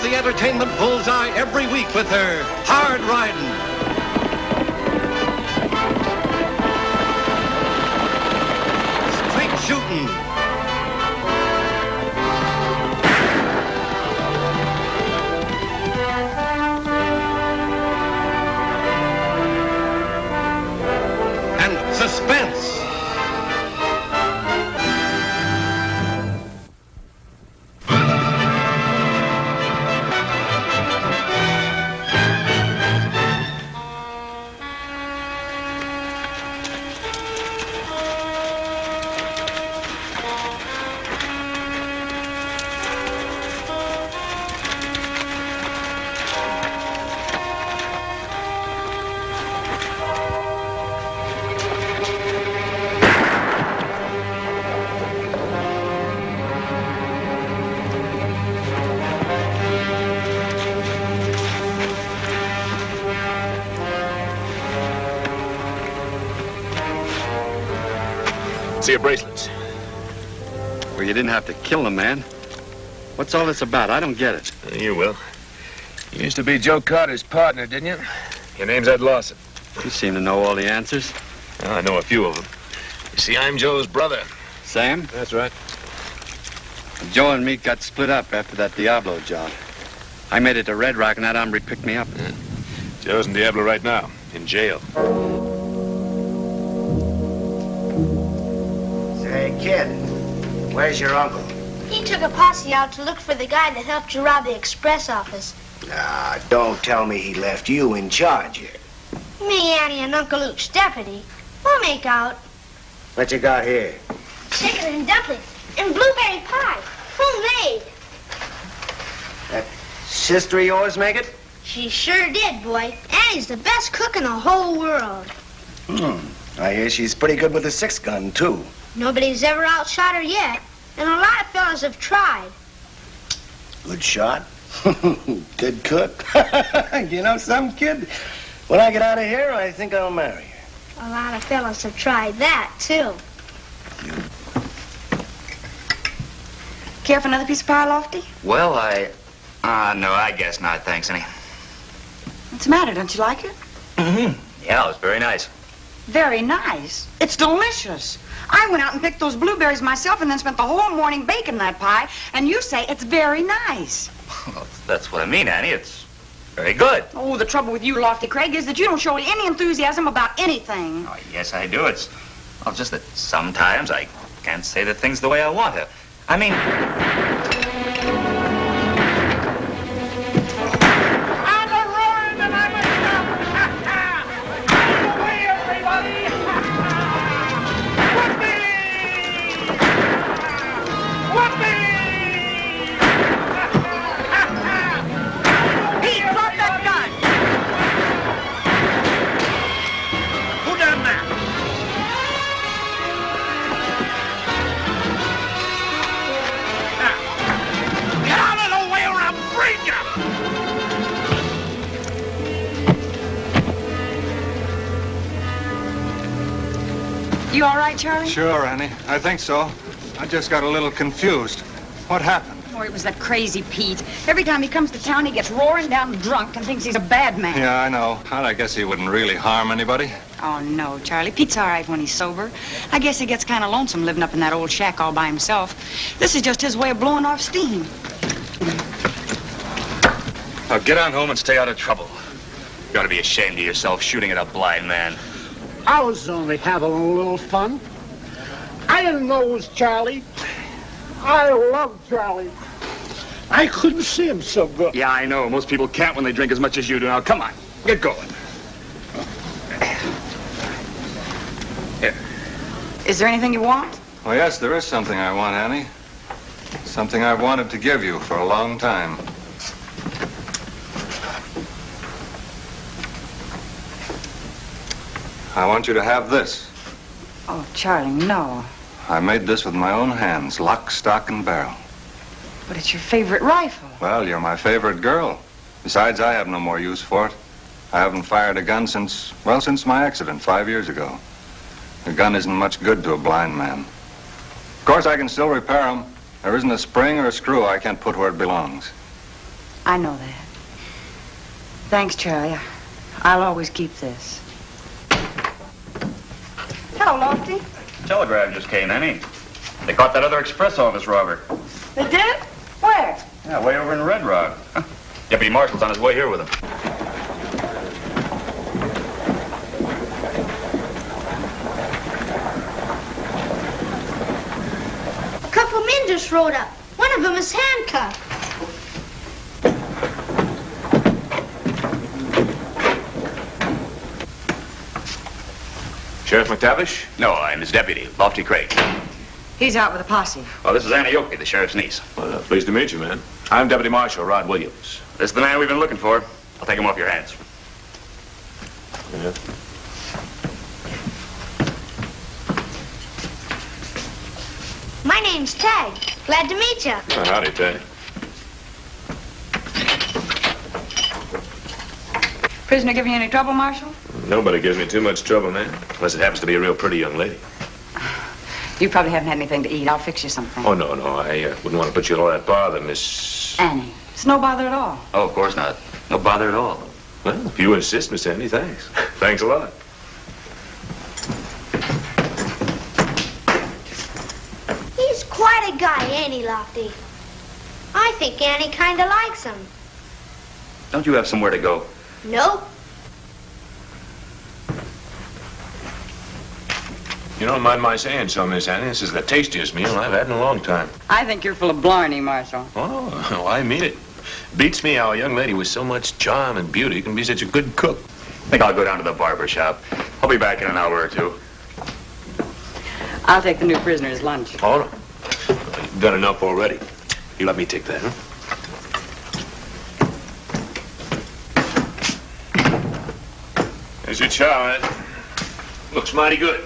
the entertainment bullseye every week with her hard riding. Straight shooting. And suspense. See your bracelets. Well, you didn't have to kill the man. What's all this about? I don't get it. You will. You used to be Joe Carter's partner, didn't you? Your name's Ed Lawson. You seem to know all the answers. Well, I know a few of them. You see, I'm Joe's brother. Sam? That's right. Joe and me got split up after that Diablo job. I made it to Red Rock and that hombre picked me up. Yeah. Joe's in Diablo right now, in jail. Say, kid, where's your uncle? He took a posse out to look for the guy that helped you rob the express office. Ah, don't tell me he left you in charge here. Me, Annie, and Uncle Luke's deputy. We'll make out. What you got here? Chicken and dumplings and blueberry pie. Homemade. That sister of yours make it? She sure did, boy. Annie's the best cook in the whole world. I hear she's pretty good with a 6-gun, too. Nobody's ever outshot her yet, and a lot of fellas have tried. Good shot. Good cook. You know some, kid? When I get out of here, I think I'll marry her. A lot of fellas have tried that, too. Care for another piece of pie, Lofty? Well, no, I guess not, thanks, Annie. What's the matter? Don't you like it? Yeah, it was very nice. Very nice. It's delicious. I went out and picked those blueberries myself and then spent the whole morning baking that pie, and you say it's very nice. Well, that's what I mean, Annie. It's very good. Oh, the trouble with you, Lofty Craig, is that you don't show any enthusiasm about anything. Oh, yes, I do. It's, well, just that sometimes I can't say the things the way I want to. I mean... I'm a roaring and I'm a shouting. Out of the way, everybody. Pete, drop that gun! Who done that? Get out of the way or I'll break you! You all right, Charlie? Sure, Annie. I think so. I just got a little confused. What happened? Oh, it was that crazy Pete. Every time he comes to town, he gets roaring down drunk and thinks he's a bad man. Yeah, I know. Well, I guess he wouldn't really harm anybody. Oh, no, Charlie. Pete's all right when he's sober. I guess he gets kind of lonesome living up in that old shack all by himself. This is just his way of blowing off steam. Now get on home and stay out of trouble. You ought to be ashamed of yourself shooting at a blind man. I was only having a little fun. I didn't know it was Charlie. I love Charlie. I couldn't see him so good. Yeah, I know. Most people can't when they drink as much as you do. Now, come on. Get going. Here. Is there anything you want? Well, yes, there is something I want, Annie. Something I've wanted to give you for a long time. I want you to have this. Oh, Charlie, no. I made this with my own hands, lock, stock, and barrel. But it's your favorite rifle. Well, you're my favorite girl. Besides, I have no more use for it. I haven't fired a gun since my accident 5 years ago. The gun isn't much good to a blind man. Of course, I can still repair them. There isn't a spring or a screw I can't put where it belongs. I know that. Thanks, Charlie. I'll always keep this. Hello, Lofty. Telegram just came, Annie. They caught that other express office robber. They did? Where? Yeah, way over in Red Rock. Deputy Marshal's on his way here with him. A couple men just rode up. One of them is handcuffed. Sheriff McTavish? No, I'm his deputy, Lofty Craig. He's out with a posse. Well, this is Annie Oakley, the sheriff's niece. Well, pleased to meet you, man. I'm Deputy Marshal Rod Williams. This is the man we've been looking for. I'll take him off your hands. Yeah. My name's Tag. Glad to meet you. Oh, howdy, Teddy. Prisoner giving you any trouble, Marshal? Nobody gives me too much trouble, man. Unless it happens to be a real pretty young lady. You probably haven't had anything to eat. I'll fix you something. Oh, no. I wouldn't want to put you in all that bother, Miss... Annie. It's no bother at all. Oh, of course not. No bother at all. Well, if you insist, Miss Annie, thanks. Thanks a lot. He's quite a guy, ain't he, Lofty? I think Annie kind of likes him. Don't you have somewhere to go? Nope. You don't mind my saying so, Miss Annie. This is the tastiest meal I've had in a long time. I think you're full of blarney, Marshal. Oh, I mean it. Beats me how a young lady with so much charm and beauty can be such a good cook. I think I'll go down to the barber shop. I'll be back in an hour or two. I'll take the new prisoner's lunch. Oh, no. You've done enough already. You let me take that, huh? There's your chow, Ed. Looks mighty good.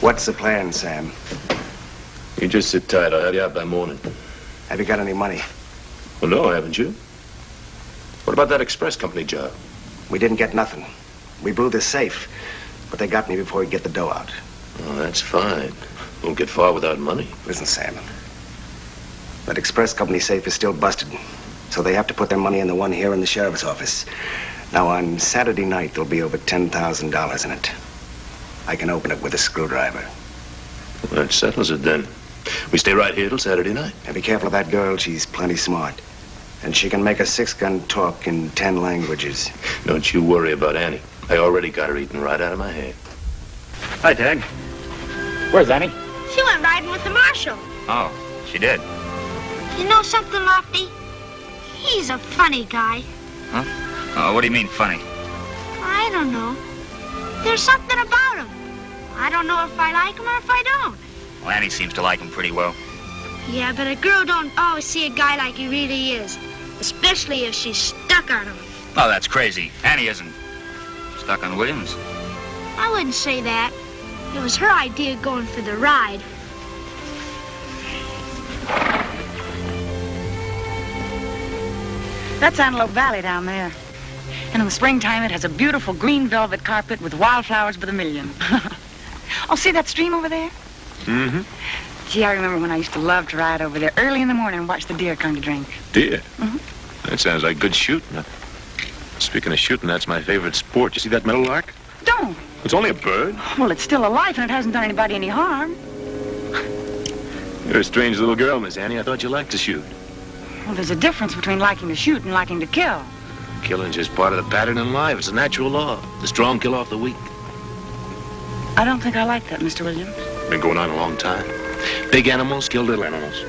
What's the plan, Sam? You just sit tight. I'll have you out by morning. Have you got any money? Well, no, haven't you? What about that express company job? We didn't get nothing. We blew the safe, but they got me before we get the dough out. Oh, that's fine. Won't get far without money. Listen, Sam. That express company safe is still busted, so they have to put their money in the one here in the sheriff's office. Now, on Saturday night, there'll be over $10,000 in it. I can open it with a screwdriver. Well, that settles it, then. We stay right here till Saturday night. Now, be careful of that girl. She's plenty smart. And she can make a 6-gun talk in 10 languages. Don't you worry about Annie. I already got her eating right out of my hand. Hi, Tag. Where's Annie? She went riding with the marshal. Oh, she did. You know something, Lofty? He's a funny guy. Huh? Oh, what do you mean, funny? I don't know. There's something about him. I don't know if I like him or if I don't. Well, Annie seems to like him pretty well. Yeah, but a girl don't always see a guy like he really is. Especially if she's stuck on him. Oh, that's crazy. Annie isn't stuck on Williams. I wouldn't say that. It was her idea going for the ride. That's Antelope Valley down there. And in the springtime, it has a beautiful green velvet carpet with wildflowers by the million. Oh, see that stream over there? Mm-hmm. Gee, I remember when I used to love to ride over there early in the morning and watch the deer come to drink. Deer? Mm-hmm. That sounds like good shooting. Speaking of shooting, that's my favorite sport. You see that meadowlark? Don't. It's only a bird. Well, it's still alive and it hasn't done anybody any harm. You're a strange little girl, Miss Annie. I thought you liked to shoot. Well, there's a difference between liking to shoot and liking to kill. Killing's just part of the pattern in life. It's a natural law. The strong kill off the weak. I don't think I like that, Mr. Williams. Been going on a long time. Big animals kill little animals.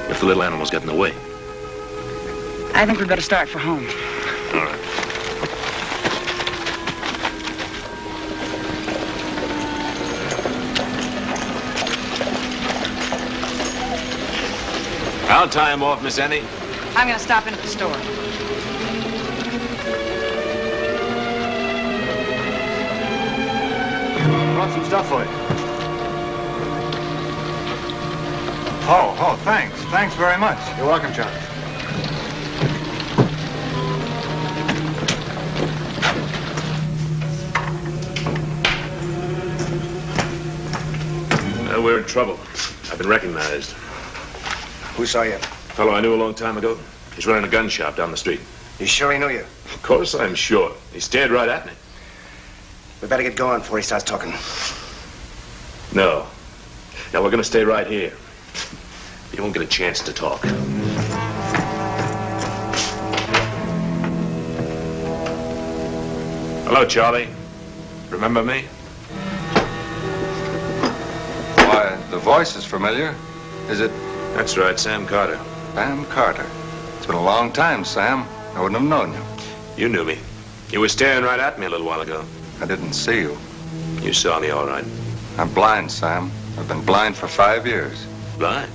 If the little animals get in the way. I think we'd better start for home. All right. I'll tie him off, Miss Annie. I'm going to stop in at the store. Brought some stuff for you. Oh, thanks. Thanks very much. You're welcome, John. We're in trouble. I've been recognized. Who saw you? Fellow I knew a long time ago. He's running a gun shop down the street. You sure he knew you? Of course I'm sure. He stared right at me. We better get going before he starts talking. No. Now we're gonna stay right here. You won't get a chance to talk. Hello, Charlie. Remember me? Why, the voice is familiar. Is it That's right, Sam Carter. Sam Carter? It's been a long time, Sam. I wouldn't have known you. You knew me. You were staring right at me a little while ago. I didn't see you. You saw me all right. I'm blind, Sam. I've been blind for 5 years. Blind?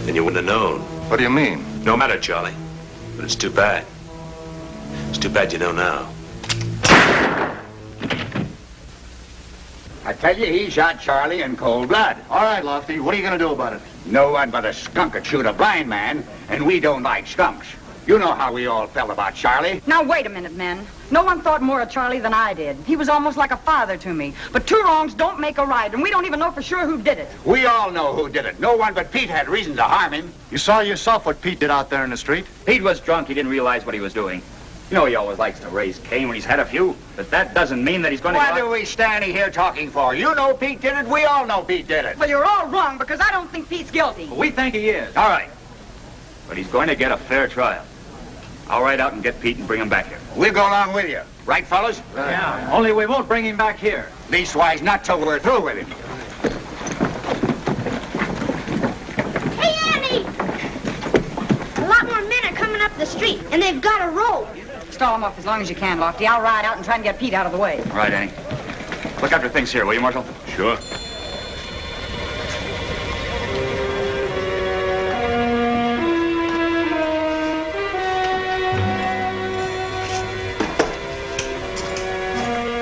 Then you wouldn't have known. What do you mean? No matter, Charlie. But it's too bad. It's too bad you know now. I tell you, he shot Charlie in cold blood. All right, Lofty, what are you going to do about it? No one but a skunk could shoot a blind man, and we don't like skunks. You know how we all felt about Charlie. Now, wait a minute, men. No one thought more of Charlie than I did. He was almost like a father to me. But 2 wrongs don't make a right, and we don't even know for sure who did it. We all know who did it. No one but Pete had reason to harm him. You saw yourself what Pete did out there in the street? Pete was drunk. He didn't realize what he was doing. You know he always likes to raise Cain when he's had a few, but that doesn't mean that he's going to... What are we standing here talking for? You know Pete did it. We all know Pete did it. Well, you're all wrong, because I don't think Pete's guilty. We think he is. All right. But he's going to get a fair trial. I'll ride out and get Pete and bring him back here. We'll go along with you. Right, fellas? Yeah, only we won't bring him back here. Leastwise, not till we're through with him. Hey, Annie! A lot more men are coming up the street, and they've got a rope. Stall him off as long as you can, Lofty. I'll ride out and try and get Pete out of the way. All right, Annie. Look after things here, will you, Marshal? Sure.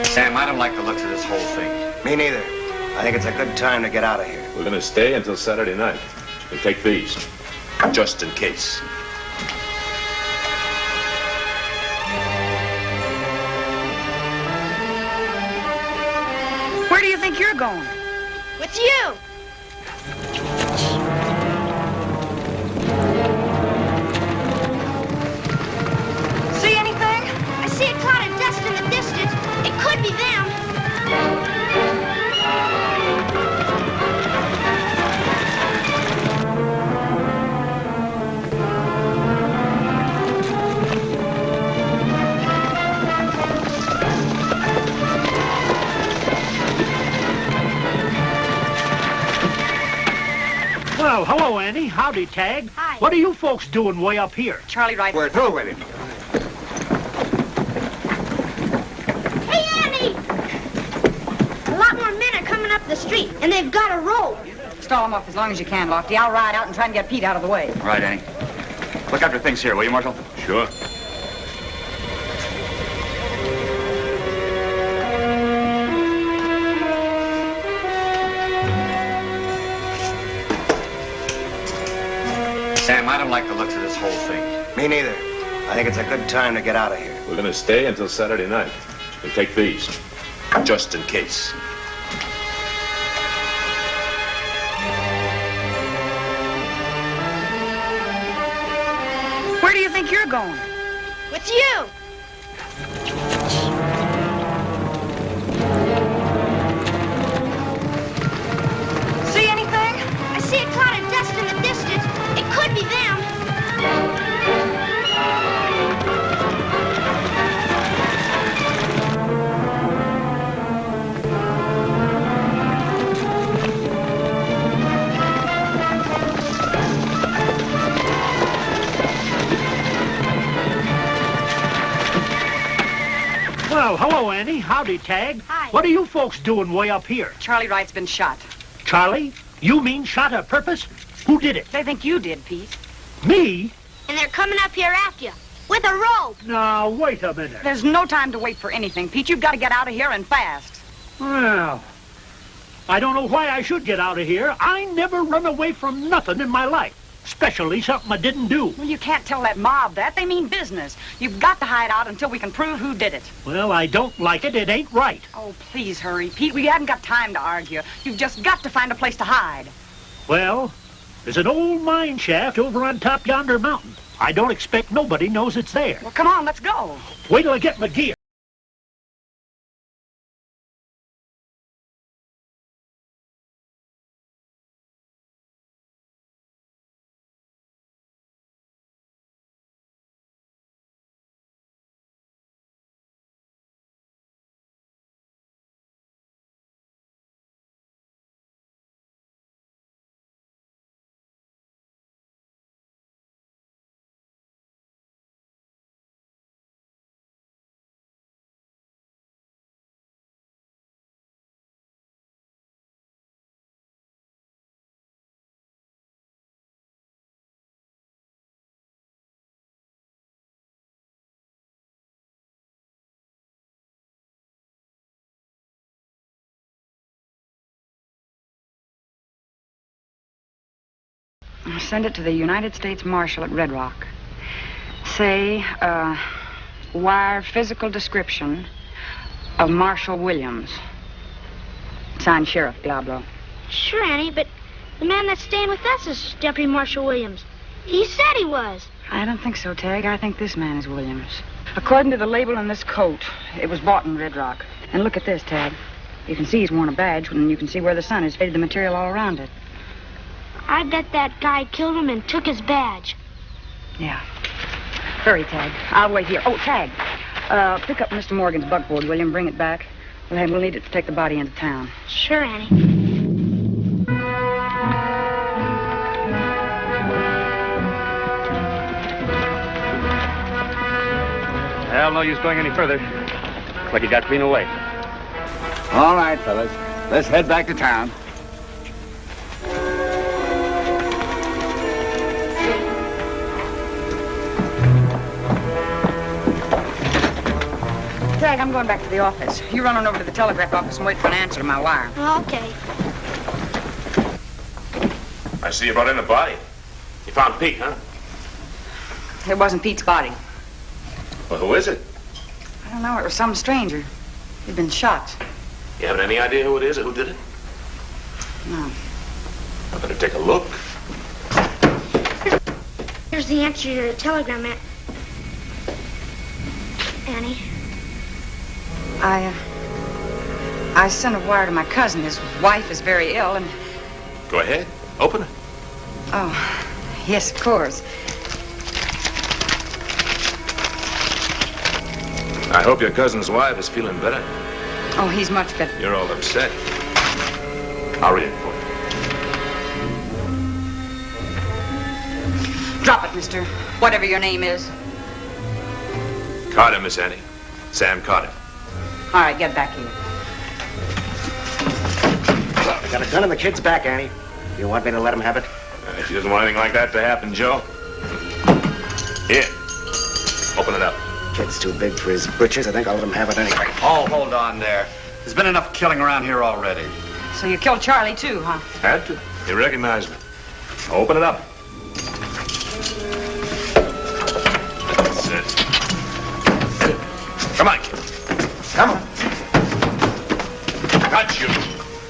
Sam, I don't like the looks of this whole thing. Me neither. I think it's a good time to get out of here. We're gonna stay until Saturday night. And take these. Just in case. Where do you think you're going? With you. See anything? I see a cloud of dust in the distance. It could be them. Well, hello, Annie. Howdy, Tag. Hi. What are you folks doing way up here? Charlie, right? We're through with him. Hey, Annie! A lot more men are coming up the street, and they've got a rope. Stall him off as long as you can, Lofty. I'll ride out and try and get Pete out of the way. All right, Annie. Look after things here, will you, Marshal? Sure. Sam, I don't like the looks of this whole thing. Me neither. I think it's a good time to get out of here. We're gonna stay until Saturday night. And take these. Just in case. Where do you think you're going? With you. See anything? I see a cloud of dust in the distance. It could be them. Well, hello, Annie. Howdy, Tag. Hi. What are you folks doing way up here? Charlie Wright's been shot. Charlie? You mean shot on purpose? Who did it? They think you did, Pete. Me? And they're coming up here after you. With a rope. Now, wait a minute. There's no time to wait for anything, Pete. You've got to get out of here and fast. Well, I don't know why I should get out of here. I never run away from nothing in my life. Especially something I didn't do. Well, you can't tell that mob that. They mean business. You've got to hide out until we can prove who did it. Well, I don't like it. It ain't right. Oh, please hurry, Pete. We haven't got time to argue. You've just got to find a place to hide. Well, there's an old mine shaft over on top yonder mountain. I don't expect nobody knows it's there. Well, come on, let's go. Wait till I get my gear. Send it to the United States Marshal at Red Rock. Say, wire physical description of Marshal Williams. Signed Sheriff Diablo. Sure, Annie, but the man that's staying with us is Deputy Marshal Williams. He said he was. I don't think so, Tag. I think this man is Williams. According to the label on this coat, it was bought in Red Rock. And look at this, Tag. You can see he's worn a badge, and you can see where the sun has faded the material all around it. I bet that guy killed him and took his badge. Yeah. Hurry, Tag. I'll wait here. Oh, Tag. Pick up Mr. Morgan's buckboard, will you, and bring it back? We'll need it to take the body into town. Sure, Annie. Well, no use going any further. Looks like he got clean away. All right, fellas. Let's head back to town. Tag, I'm going back to the office. You run on over to the telegraph office and wait for an answer to my wire. Okay. I see you brought in the body. You found Pete, huh? It wasn't Pete's body. Well, who is it? I don't know. It was some stranger. He'd been shot. You haven't any idea who it is or who did it? No. I better take a look. Here's the answer to your telegram, Annie. I sent a wire to my cousin. His wife is very ill, and... Go ahead. Open it. Oh, yes, of course. I hope your cousin's wife is feeling better. Oh, he's much better. You're all upset. I'll read it for you. Drop it, mister. Whatever your name is. Carter, Miss Annie. Sam Carter. All right, get back here. I got a gun in the kid's back, Annie. You want me to let him have it? She doesn't want anything like that to happen, Joe. Here. Open it up. Kid's too big for his britches. I think I'll let him have it anyway. Oh, hold on there. There's been enough killing around here already. So you killed Charlie, too, huh? Had to. He recognized me. Open it up. That's it. Hit it. Come on, kid. Come on. Got you.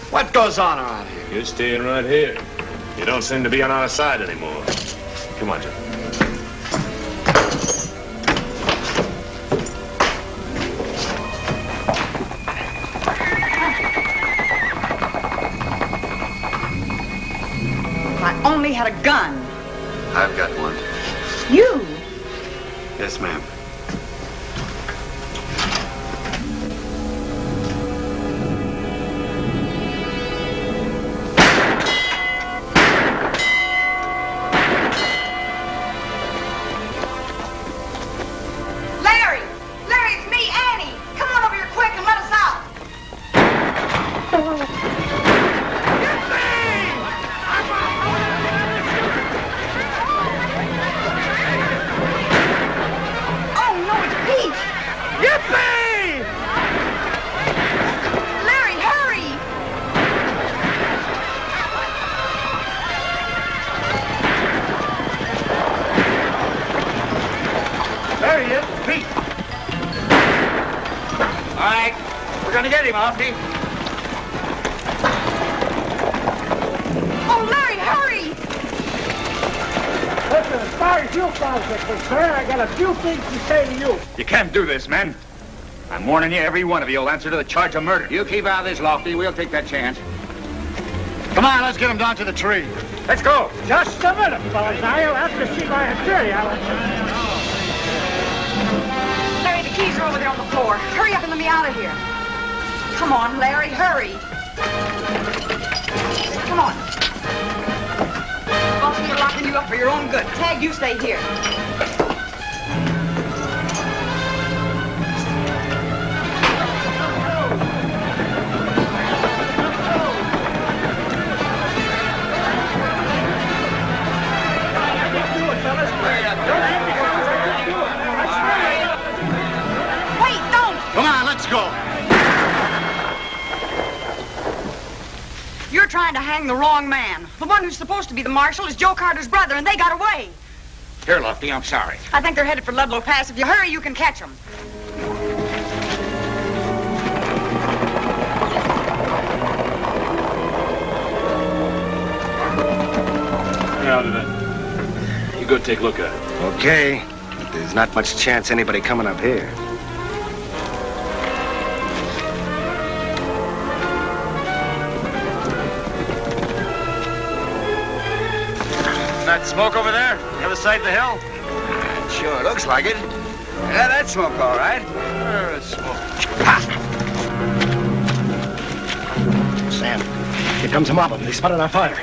What goes on around here? You're staying right here. You don't seem to be on our side anymore. Come on, Joe. I only had a gun. I've got one. You? Yes, ma'am. Larry! Larry, it's me, Annie. Come on over here quick and let us out. Oh, no, it's Pete. Yippee! Larry, hurry! There he is, Pete. All right. We're gonna get him, Alfie. Oh, Larry, hurry! Where's your politics, sir? I got a few things to say to you. You can't do this, men. I'm warning you, every one of you will answer to the charge of murder. You keep out of this, Lofty. We'll take that chance. Come on, let's get him down to the tree. Let's go. Just a minute, fellas. I'll have to see my attorney. Larry, the keys are over there on the floor. Hurry up and let me out of here. Come on, Larry, hurry. Come on. Boston, we're locking you up for your own good. Tag, you stay here. Wait, don't! Come on, let's go. You're trying to hang the wrong man. The one who's supposed to be the marshal is Joe Carter's brother, and they got away. Here, Lofty, I'm sorry. I think they're headed for Ludlow Pass. If you hurry, you can catch them. Out of it. You go take a look at it. Okay. But there's not much chance anybody coming up here. That smoke over there? The other side of the hill? Sure looks like it. Yeah, that's smoke, all right. Where is smoke? Sam, here comes a mob of them. They spotted our fire.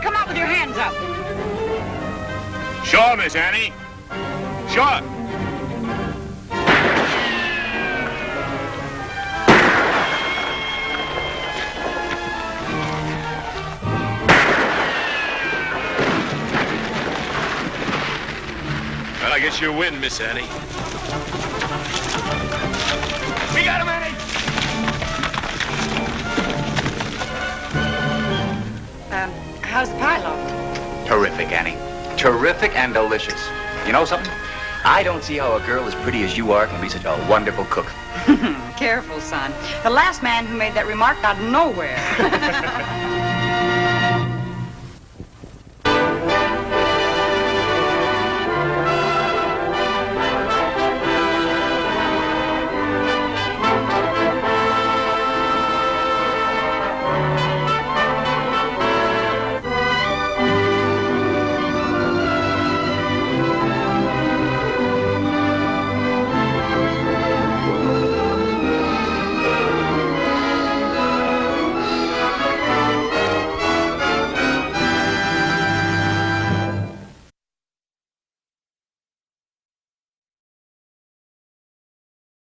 Come out with your hands up. Sure, Miss Annie. Sure. Well, I guess you win, Miss Annie. We got him, Annie. How's the pie, Loft? Terrific, Annie. Terrific and delicious. You know something? I don't see how a girl as pretty as you are can be such a wonderful cook. Careful, son. The last man who made that remark got nowhere.